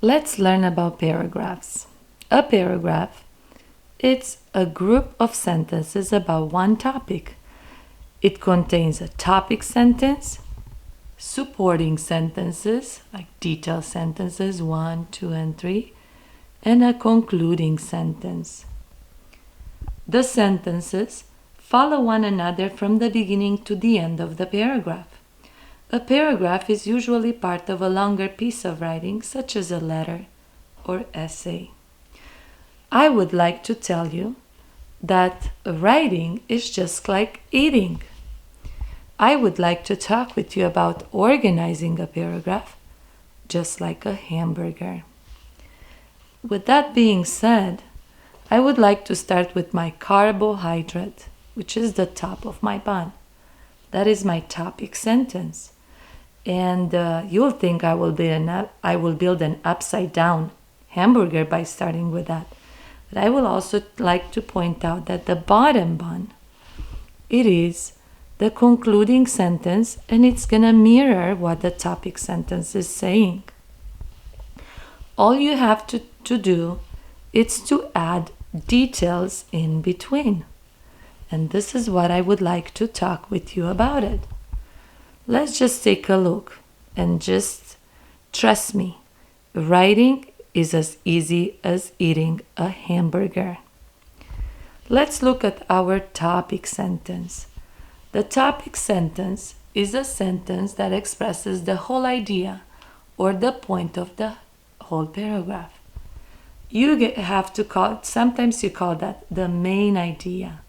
Let's learn about paragraphs. A paragraph, it's a group of sentences about one topic. It contains a topic sentence, supporting sentences like detail sentences 1, 2, and 3, and a concluding sentence. The sentences follow one another from the beginning to the end of the paragraph. A paragraph is usually part of a longer piece of writing, such as a letter or essay. I would like to tell you that writing is just like eating. I would like to talk with you about organizing a paragraph, just like a hamburger. With that being said, I would like to start with my carbohydrate, which is the top of my bun. That is my topic sentence. And you'll think I will build an upside down hamburger by starting with that. But I will also like to point out that the bottom bun, it is the concluding sentence, and it's gonna mirror what the topic sentence is saying. All you have to do is to add details in between. And this is what I would like to talk with you about it. Let's just take a look and just trust me, writing is as easy as eating a hamburger. Let's look at our topic sentence. The topic sentence is a sentence that expresses the whole idea or the point of the whole paragraph. Sometimes you call that the main idea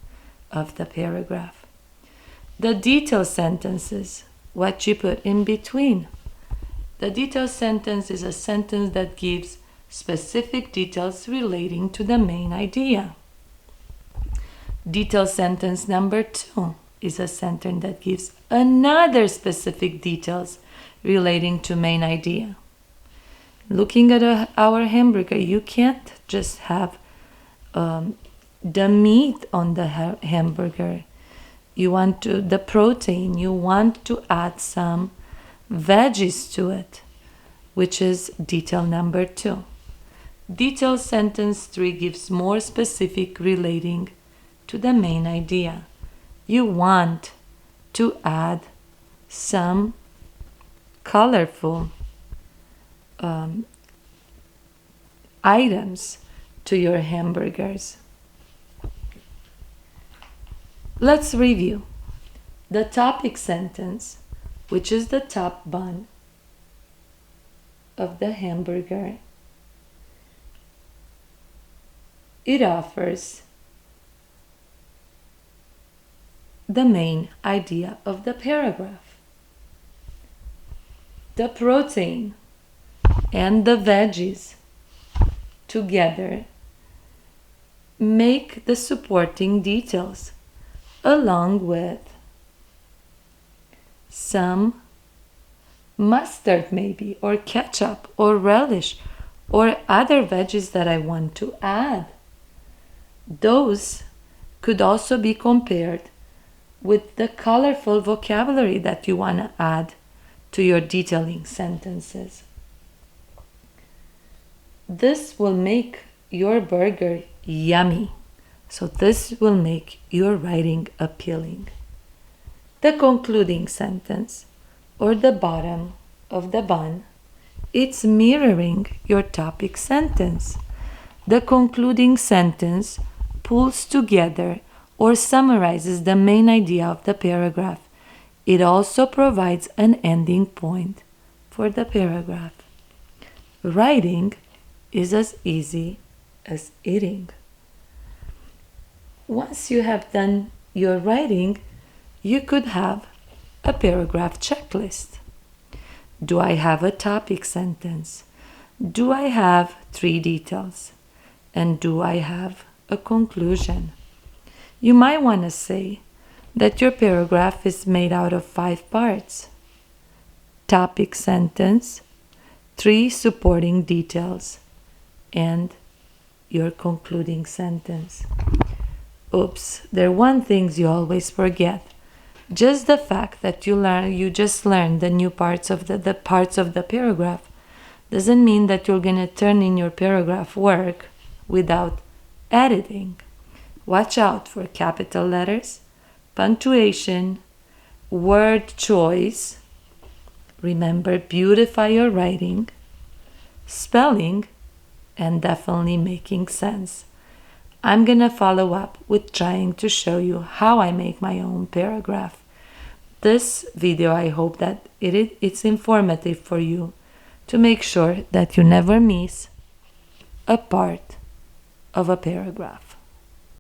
of the paragraph. The detail sentences, what you put in between. The detail sentence is a sentence that gives specific details relating to the main idea. Detail sentence number 2 is a sentence that gives another specific details relating to main idea. Looking at our hamburger, you can't just have the meat on the hamburger. You want the protein, you want to add some veggies to it, which is detail number 2. Detail sentence 3 gives more specific relating to the main idea. You want to add some colorful items to your hamburgers. Let's review. The topic sentence, which is the top bun of the hamburger, it offers the main idea of the paragraph. The protein and the veggies together make the supporting details, along with some mustard maybe, or ketchup, or relish, or other veggies that I want to add. Those could also be compared with the colorful vocabulary that you want to add to your detailing sentences. This will make your burger yummy. So this will make your writing appealing. The concluding sentence, or the bottom of the bun, it's mirroring your topic sentence. The concluding sentence pulls together or summarizes the main idea of the paragraph. It also provides an ending point for the paragraph. Writing is as easy as eating. Once you have done your writing, you could have a paragraph checklist. Do I have a topic sentence? Do I have 3 details? And do I have a conclusion? You might want to say that your paragraph is made out of 5 parts. Topic sentence, 3 supporting details, and your concluding sentence. Oops, there are one things you always forget. Just the fact that you just learned the new parts of the parts of the paragraph doesn't mean that you're going to turn in your paragraph work without editing. Watch out for capital letters, punctuation, word choice. Remember, beautify your writing, spelling, and definitely making sense. I'm gonna follow up with trying to show you how I make my own paragraph. This video, I hope that it's informative for you to make sure that you never miss a part of a paragraph.